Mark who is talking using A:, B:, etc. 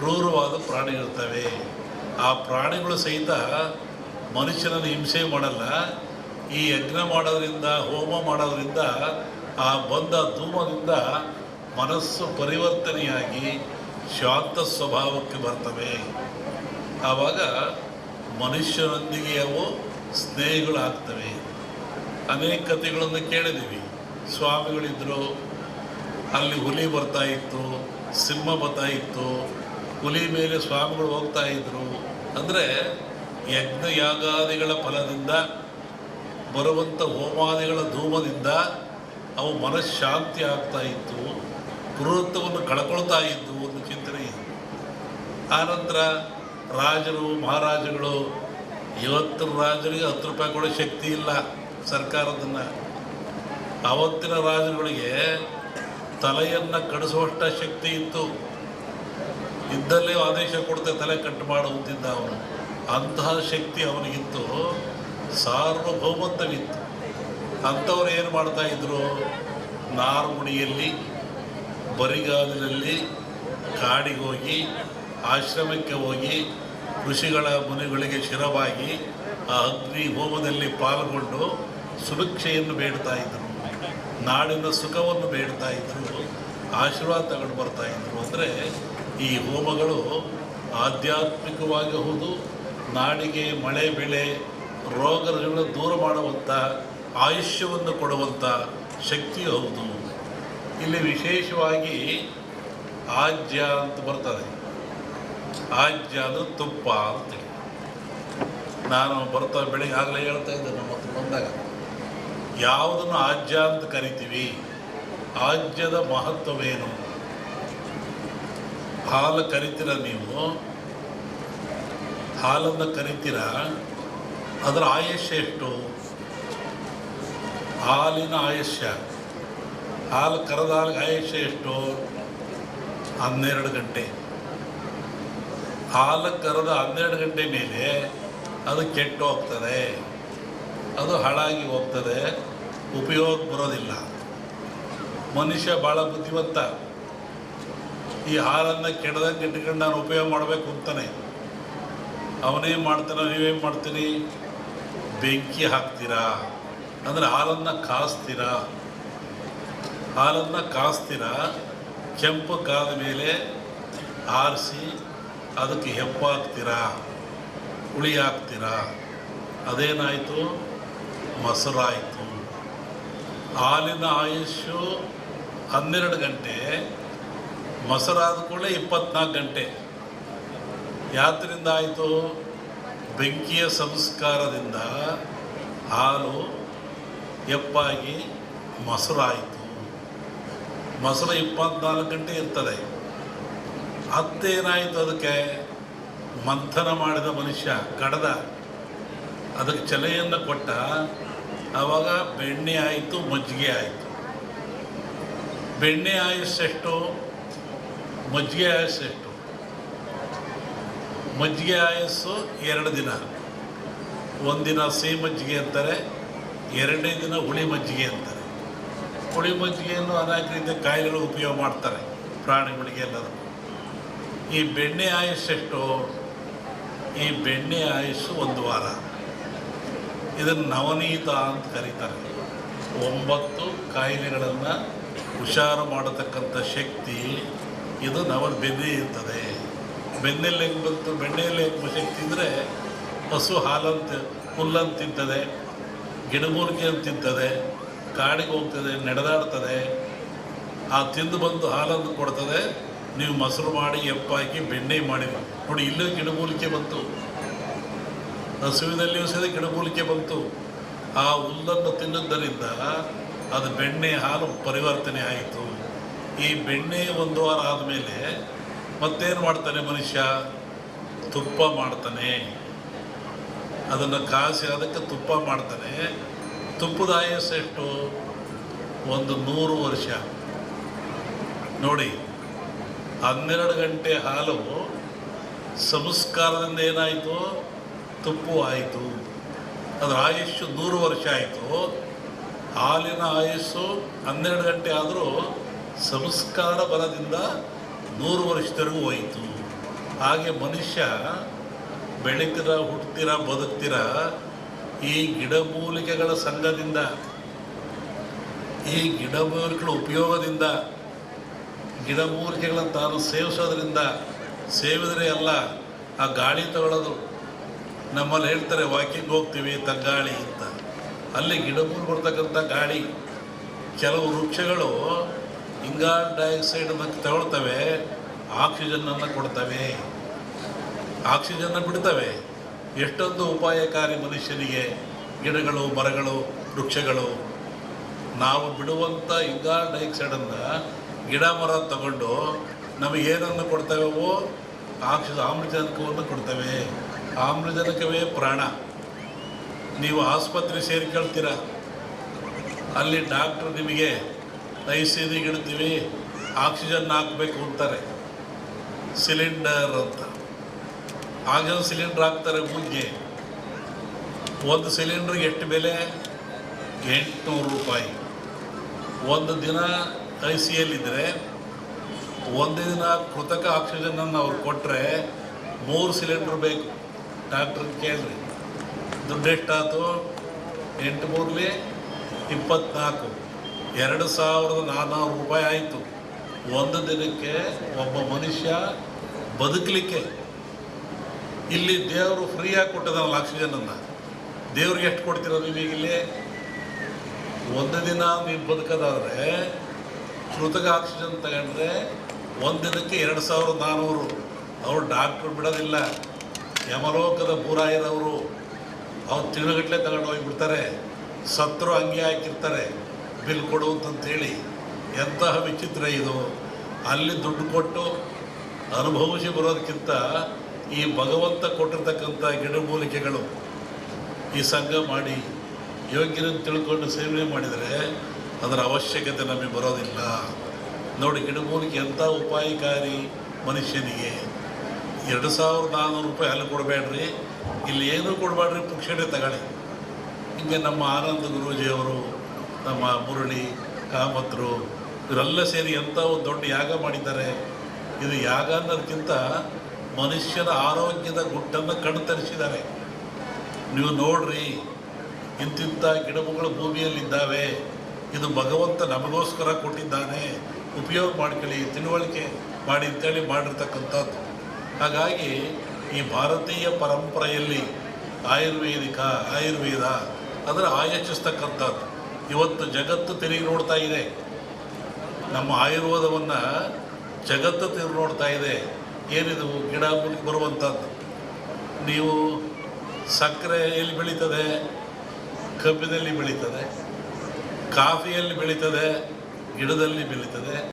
A: ಕ್ರೂರವಾದ ಪ್ರಾಣಿಗಳಿರ್ತವೆ. ಆ ಪ್ರಾಣಿಗಳು ಸಹಿತ ಮನುಷ್ಯನನ್ನು ಹಿಂಸೆ ಮಾಡಲ್ಲ. ಈ ಯಜ್ಞ ಮಾಡೋದ್ರಿಂದ, ಹೋಮ ಮಾಡೋದ್ರಿಂದ, ಆ ಬಂದ ಧೂಮದಿಂದ ಮನಸ್ಸು ಪರಿವರ್ತನೆಯಾಗಿ ಶಾಂತ ಸ್ವಭಾವಕ್ಕೆ ಬರ್ತವೆ. ಆವಾಗ ಮನುಷ್ಯರೊಂದಿಗೆ ಅವು ಸ್ನೇಹಿಗಳಾಗ್ತವೆ. ಅನೇಕ ಕಥೆಗಳನ್ನು ಕೇಳಿದ್ದೀವಿ. ಸ್ವಾಮಿಗಳಿದ್ದರು, ಅಲ್ಲಿ ಹುಲಿ ಬರ್ತಾ ಇತ್ತು, ಸಿಂಹ ಬರ್ತಾ ಇತ್ತು, ಹುಲಿ ಮೇಲೆ ಸ್ವಾಮಿಗಳು ಹೋಗ್ತಾ ಇದ್ದರು. ಅಂದರೆ ಯಜ್ಞ ಯಾಗಾದಿಗಳ ಫಲದಿಂದ ಬರುವಂಥ ಹೋಮಾದಿಗಳ ಧೂಮದಿಂದ ಅವು ಮನಃಶಾಂತಿ ಆಗ್ತಾ ಇತ್ತು, ಕ್ರೂರತ್ವವನ್ನು ಕಳ್ಕೊಳ್ತಾ ಇದ್ದು ಒಂದು ಚಿಂತನೆ ಇದೆ. ಆನಂತರ ರಾಜರು ಮಹಾರಾಜಗಳು, ಇವತ್ತಿನ ರಾಜರಿಗೆ 10 ರೂಪಾಯಿ ಕೊಡೋ ಶಕ್ತಿ ಇಲ್ಲ ಸರ್ಕಾರದನ್ನು. ಆವತ್ತಿನ ರಾಜರುಗಳಿಗೆ ತಲೆಯನ್ನು ಕಡಿಸುವಷ್ಟ ಶಕ್ತಿ ಇತ್ತು. ಇದ್ದಲ್ಲೇ ಆದೇಶ ಕೊಡ್ತೆ ತಲೆ ಕಟ್ಟು ಮಾಡುತ್ತಿದ್ದ ಅವನು. ಅಂತಹ ಶಕ್ತಿ ಅವನಿಗಿತ್ತು, ಸಾರ್ವಭೌಮತ್ವವಿತ್ತು. ಅಂಥವ್ರು ಏನು ಮಾಡ್ತಾಯಿದ್ರು? ನಾರುಮುಡಿಯಲ್ಲಿ, ಬರಿಗಾಲಿನಲ್ಲಿ ಕಾಡಿಗೆ ಹೋಗಿ, ಆಶ್ರಮಕ್ಕೆ ಹೋಗಿ, ಋಷಿಗಳ ಮುನಿಗಳಿಗೆ ಶಿರವಾಗಿ ಆ ಅಗ್ನಿ ಹೋಮದಲ್ಲಿ ಪಾಲ್ಗೊಂಡು ಸುಭಿಕ್ಷೆಯನ್ನು ಬೇಡ್ತಾ ಇದ್ದರು, ನಾಡಿನ ಸುಖವನ್ನು ಬೇಡ್ತಾ ಇದ್ದರು, ಆಶೀರ್ವಾದ ತಗೊಂಡು ಬರ್ತಾಯಿದ್ರು. ಅಂದರೆ ಈ ಹೋಮಗಳು ಆಧ್ಯಾತ್ಮಿಕವಾಗಿ ಹೌದು, ನಾಡಿಗೆ ಮಳೆ ಬೆಳೆ ರೋಗಗಳನ್ನು ದೂರ ಮಾಡುವಂಥ, ಆಯುಷ್ಯವನ್ನು ಕೊಡುವಂಥ ಶಕ್ತಿ ಹೌದು. ಇಲ್ಲಿ ವಿಶೇಷವಾಗಿ ಆಜ್ಯ ಅಂತ ಬರ್ತದೆ. ಆಜ್ಯ ಅಂದರೆ ತುಪ್ಪ ಅಂತೇಳಿ. ನಾನು ಬೆಳಿಗ್ಗೆ ಆಗಲೇ ಹೇಳ್ತಾ ಇದ್ದೆ, ನಮ್ಮ ಹತ್ರ ಬಂದಾಗ ಯಾವುದನ್ನು ಆಜ್ಯ ಅಂತ ಕರಿತೀವಿ, ಆಜ್ಯದ ಮಹತ್ವವೇನು? ಹಾಲು ಕರಿತೀರ ನೀವು, ಹಾಲನ್ನು ಕರಿತೀರ, ಅದರ ಆಯುಷ್ಯ ಎಷ್ಟು? ಹಾಲಿನ ಆಯುಷ್ಯ, ಹಾಲು ಕರೆದ ಹಾಲಿಗೆ ಆಯುಷ್ಯ ಎಷ್ಟು? 12 ಗಂಟೆ. ಹಾಲು ಕರೆದ 12 ಗಂಟೆ ಮೇಲೆ ಅದು ಕೆಟ್ಟು ಹೋಗ್ತದೆ, ಅದು ಹಾಳಾಗಿ ಹೋಗ್ತದೆ, ಉಪಯೋಗ ಬರೋದಿಲ್ಲ. ಮನುಷ್ಯ ಭಾಳ ಬುದ್ಧಿವಂತ. ಈ ಹಾಲನ್ನು ಕೆಡದಂಗೆ ಇಟ್ಕೊಂಡು ನಾನು ಉಪಯೋಗ ಮಾಡಬೇಕು ಅಂತಾನೆ. ಅವನೇನು ಮಾಡ್ತಾನೆ, ನೀವೇನು ಮಾಡ್ತೀರಿ? ಬೆಂಕಿ ಹಾಕ್ತೀರಾ, ಅಂದರೆ ಹಾಲನ್ನು ಕಾಸ್ತೀರಾ. ಹಾಲನ್ನು ಕಾಸ್ತೀರಾ, ಕೆಂಪು ಕಾದ ಮೇಲೆ ಆರಿಸಿ ಅದಕ್ಕೆ ಹೆಪ್ಪು ಹಾಕ್ತೀರಾ, ಹುಳಿ ಹಾಕ್ತೀರಾ. ಅದೇನಾಯಿತು? ಮೊಸರಾಯಿತು. ಹಾಲಿನ ಆಯುಷ್ಯು 12 ಗಂಟೆ, ಮೊಸರಾದ ಕೂಡಲೇ 24 ಗಂಟೆ. ಯಾತ್ರಿಂದ ಆಯಿತು? ಬೆಂಕಿಯ ಸಂಸ್ಕಾರದಿಂದ ಹಾಲು ಹೆಪ್ಪಾಗಿ ಮೊಸರಾಯಿತು. ಮೊಸರು 24 ಗಂಟೆ ಇರ್ತದೆ. ಅತ್ತೇನಾಯಿತು? ಅದಕ್ಕೆ ಮಂಥನ ಮಾಡಿದ ಮನುಷ್ಯ, ಕಡದ, ಅದಕ್ಕೆ ಚಲೆಯನ್ನು ಕೊಟ್ಟ. ಆವಾಗ ಬೆಣ್ಣೆ ಆಯಿತು, ಮಜ್ಜಿಗೆ ಆಯಿತು. ಬೆಣ್ಣೆ ಆಯುಸ್ಸೆಷ್ಟು? ಮಜ್ಜಿಗೆ ಆಯುಸ್ಸೆಷ್ಟು? ಮಜ್ಜಿಗೆ ಆಯಸ್ಸು 2 ದಿನ. ಒಂದಿನ ಸಿಹಿ ಮಜ್ಜಿಗೆ ಅಂತಾರೆ, 2ನೇ ದಿನ ಹುಳಿ ಮಜ್ಜಿಗೆ ಅಂತಾರೆ. ಹುಳಿ ಮಜ್ಜಿಗೆಯನ್ನು ಅನೇಕ ರೀತಿಯ ಕಾಯಿಲೆಗಳು ಉಪಯೋಗ ಮಾಡ್ತಾರೆ, ಪ್ರಾಣಿಗಳಿಗೆ ಎಲ್ಲದೂ. ಈ ಬೆಣ್ಣೆ ಆಯುಸ್ಸೆಷ್ಟು? ಈ ಬೆಣ್ಣೆ ಆಯುಸ್ಸು 1 ವಾರ. ಇದನ್ನು ನವನೀತ ಅಂತ ಕರೀತಾರೆ. 9 ಕಾಯಿಲೆಗಳನ್ನು ಹುಷಾರು ಮಾಡತಕ್ಕಂಥ ಶಕ್ತಿ ಇದು ಬೆನ್ನೆ ಇರ್ತದೆ. ಬೆನ್ನೆಲ್ಲಿ ಹೆಂಗೆ ಬಂತು? ಬೆಣ್ಣೆಯಲ್ಲಿ ಹೆಂಗೆ ಶಕ್ತಿ ಅಂದರೆ, ಹಸು ಹಾಲಂತ ಹುಲ್ಲಂತ ತಿಂತದೆ, ಗಿಡಮೂಲಿಕೆ ಅಂತ ತಿಂತದೆ, ಕಾಡಿಗೆ ಹೋಗ್ತದೆ, ನಡೆದಾಡ್ತದೆ. ಆ ತಿಂದು ಬಂದು ಹಾಲನ್ನು ಕೊಡ್ತದೆ. ನೀವು ಮೊಸರು ಮಾಡಿ ಎಪ್ಪಾಕಿ ಬೆಣ್ಣೆ ಮಾಡಿದ್ವಿ ನೋಡಿ, ಇಲ್ಲೂ ಗಿಡಮೂಲಿಕೆ ಬಂತು. ಹಸುವಿನಲ್ಲಿಯೂ ಸಹ ಗಿಡಮೂಲಿಕೆ ಬಂತು. ಆ ಹುಲ್ಲನ್ನು ತಿನ್ನುವುದರಿಂದ ಅದು ಬೆಣ್ಣೆ ಹಾಲು ಪರಿವರ್ತನೆ ಆಯಿತು. ಈ ಬೆಣ್ಣೆ 1 ವಾರ ಆದಮೇಲೆ ಮತ್ತೇನು ಮಾಡ್ತಾನೆ ಮನುಷ್ಯ? ತುಪ್ಪ ಮಾಡ್ತಾನೆ. ಅದನ್ನು ಕಾಸಿ ಅದಕ್ಕೆ ತುಪ್ಪ ಮಾಡ್ತಾನೆ. ತುಪ್ಪದ ಆಯಸ್ಸು ಎಷ್ಟು? 100 ವರ್ಷ. ನೋಡಿ, 12 ಗಂಟೆ ಹಾಲು ಸಂಸ್ಕಾರದಿಂದ ಏನಾಯಿತು? ತುಪ್ಪು ಆಯಿತು. ಅದರ ಆಯುಷ್ಯು 100 ವರ್ಷ ಆಯಿತು. ಹಾಲಿನ ಆಯುಸ್ಸು 12 ಗಂಟೆ ಆದರೂ ಸಂಸ್ಕಾರ ಬಲದಿಂದ 100 ವರ್ಷದವರೆಗೂ ಹೋಯಿತು. ಹಾಗೆ ಮನುಷ್ಯ ಬೆಳಕಿರ ಹುಟ್ಟುತ್ತೀರ ಬದುಕ್ತೀರ ಈ ಗಿಡಮೂಲಿಕೆಗಳ ಸಂಘದಿಂದ, ಈ ಗಿಡಮೂಲಿಕೆಗಳ ಉಪಯೋಗದಿಂದ, ಗಿಡಮೂಲಿಕೆಗಳನ್ನು ತಾನು ಸೇವಿಸೋದ್ರಿಂದ, ಸೇವಿದರೆ ಅಲ್ಲ ಆ ಗಾಳಿ ತಗೊಳ್ಳೋದು. ನಮ್ಮಲ್ಲಿ ಹೇಳ್ತಾರೆ ವಾಕಿಂಗ್ ಹೋಗ್ತೀವಿ ತಂಗಾಳಿ ಅಂತ, ಅಲ್ಲಿ ಗಿಡಮೂಲಿಕೆ ಬರ್ತಕ್ಕಂಥ ಗಾಳಿ. ಕೆಲವು ವೃಕ್ಷಗಳು ಇಂಗಾಲ ಡೈಆಕ್ಸೈಡನ್ನು ತಗೊಳ್ತವೆ, ಆಕ್ಸಿಜನ್ನನ್ನು ಕೊಡ್ತವೆ, ಆಕ್ಸಿಜನ್ನ ಬಿಡ್ತವೆ. ಎಷ್ಟೊಂದು ಉಪಾಯಕಾರಿ ಮನುಷ್ಯನಿಗೆ ಗಿಡಗಳು, ಮರಗಳು, ವೃಕ್ಷಗಳು. ನಾವು ಬಿಡುವಂಥ ಇಂಗಾಲ ಡೈಆಕ್ಸೈಡನ್ನು ಗಿಡ ಮರ ತಗೊಂಡು ನಮಗೇನನ್ನು ಕೊಡ್ತವೆವೋ ಆಮ್ಲಜನಕವನ್ನು ಕೊಡ್ತವೆ. ಆಮ್ಲಜನಕವೇ ಪ್ರಾಣ. ನೀವು ಆಸ್ಪತ್ರೆ ಸೇರಿಕೊಳ್ತೀರ, ಅಲ್ಲಿ ಡಾಕ್ಟ್ರು ನಿಮಗೆ ICUಗೆ ಇಡ್ತೀವಿ, ಆಕ್ಸಿಜನ್ ಹಾಕಬೇಕು ಅಂತಾರೆ, ಸಿಲಿಂಡರ್ ಅಂತ. ಆಕ್ಸಿಜನ್ ಸಿಲಿಂಡರ್ ಹಾಕ್ತಾರೆ ಮುಂಚೆ. ಒಂದು ಸಿಲಿಂಡ್ರಿಗೆ ಎಷ್ಟು ಬೆಲೆ? 800 ರೂಪಾಯಿ. ಒಂದು ದಿನ ICUಯಲ್ಲಿದ್ದರೆ ಒಂದು ದಿನ ಕೃತಕ ಆಕ್ಸಿಜನನ್ನು ಅವ್ರು ಕೊಟ್ಟರೆ 3 ಸಿಲಿಂಡ್ರ್ ಬೇಕು. ಡಾಕ್ಟ್ರನ್ನ ಕೇಳಿರಿ, ದುಡ್ಡು ಎಷ್ಟಾಯ್ತು? 8 3 24, 2400 ರೂಪಾಯಿ ಆಯಿತು ಒಂದು ದಿನಕ್ಕೆ ಒಬ್ಬ ಮನುಷ್ಯ ಬದುಕಲಿಕ್ಕೆ. ಇಲ್ಲಿ ದೇವರು ಫ್ರೀಯಾಗಿ ಕೊಟ್ಟದಲ್ಲ ಆಕ್ಸಿಜನನ್ನು. ದೇವ್ರಿಗೆ ಎಷ್ಟು ಕೊಡ್ತೀರ ನೀವೀಗಿಲ್ಲಿ? ಒಂದು ದಿನ ನೀವು ಬದುಕೋದಾದರೆ ಕೃತಕ ಆಕ್ಸಿಜನ್ ತಗೊಂಡ್ರೆ ಒಂದು ದಿನಕ್ಕೆ 2400. ಅವ್ರು ಡಾಕ್ಟ್ರು ಬಿಡೋದಿಲ್ಲ, ಯಮಲೋಕದ ಬೂರಾಯಿರವರು ಅವ್ರು ತಿಂಗಳಗಟ್ಟಲೆ ತಗೊಂಡು ಹೋಗಿಬಿಡ್ತಾರೆ. ಸತ್ರು ಹಂಗೆ ಹಾಕಿರ್ತಾರೆ ಬಿಲ್ ಕೊಡು ಅಂತಂತೇಳಿ. ಎಂತಹ ವಿಚಿತ್ರ ಇದು! ಅಲ್ಲಿ ದುಡ್ಡು ಕೊಟ್ಟು ಅನುಭವಿಸಿ ಬರೋದಕ್ಕಿಂತ ಈ ಭಗವಂತ ಕೊಟ್ಟಿರ್ತಕ್ಕಂಥ ಗಿಡಮೂಲಿಕೆಗಳು ಈ ಸಂಘ ಮಾಡಿ ಯೋಗ್ಯರನ್ನು ತಿಳ್ಕೊಂಡು ಸೇವನೆ ಮಾಡಿದರೆ ಅದರ ಅವಶ್ಯಕತೆ ನಮಗೆ ಬರೋದಿಲ್ಲ. ನೋಡಿ, ಗಿಡಮೂಲಿಕೆ ಎಂಥ ಉಪಾಯಕಾರಿ ಮನುಷ್ಯನಿಗೆ. 2400 ರೂಪಾಯಿ ಅಲ್ಲಿ ಕೊಡಬೇಡ್ರಿ, ಇಲ್ಲಿ ಏನೂ ಕೊಡಬೇಡ್ರಿ, ಪುಕ್ಷಣೆ ತಗೊಳ್ಳಿ. ಹಿಂಗೆ ನಮ್ಮ ಆನಂದ ಗುರೂಜಿಯವರು, ನಮ್ಮ ಮುರಳಿ ಕಾಮತ್ರು ಇವರೆಲ್ಲ ಸೇರಿ ಎಂಥ ಒಂದು ದೊಡ್ಡ ಯಾಗ ಮಾಡಿದ್ದಾರೆ. ಇದು ಯಾಗ ಅನ್ನೋದಕ್ಕಿಂತ ಮನುಷ್ಯನ ಆರೋಗ್ಯದ ಗುಟ್ಟನ್ನು ಕಣ್ತರಿಸಿದ್ದಾರೆ. ನೀವು ನೋಡ್ರಿ, ಇಂತಿಂಥ ಗಿಡಮೂಗಳು ಭೂಮಿಯಲ್ಲಿದ್ದಾವೆ, ಇದು ಭಗವಂತ ನಮಗೋಸ್ಕರ ಕೊಟ್ಟಿದ್ದಾನೆ, ಉಪಯೋಗ ಮಾಡ್ಕೊಳ್ಳಿ, ತಿಳುವಳಿಕೆ ಮಾಡಿ ಅಂತೇಳಿ ಮಾಡಿರ್ತಕ್ಕಂಥದ್ದು. ಹಾಗಾಗಿ ಈ ಭಾರತೀಯ ಪರಂಪರೆಯಲ್ಲಿ ಆಯುರ್ವೇದ ಅದರ ಆಯೋಚಿಸ್ತಕ್ಕಂಥದ್ದು. ಇವತ್ತು ಜಗತ್ತು ತಿರುಗಿ ನೋಡ್ತಾ ಇದೆ, ನಮ್ಮ ಆಯುರ್ವೇದವನ್ನು ಜಗತ್ತು ತಿರುಗಿ ನೋಡ್ತಾ ಇದೆ. ಏನಿದು ಗಿಡ ಮೂಲಿಕೆ ಬರುವಂಥದ್ದು. ನೀವು ಸಕ್ಕರೆ ಎಲ್ಲಿ ಬೆಳೀತದೆ? ಕಬ್ಬಿನಲ್ಲಿ ಬೆಳೀತದೆ, ಕಾಫಿಯಲ್ಲಿ ಬೆಳೀತದೆ, ಗಿಡದಲ್ಲಿ ಬೆಳೀತದೆ.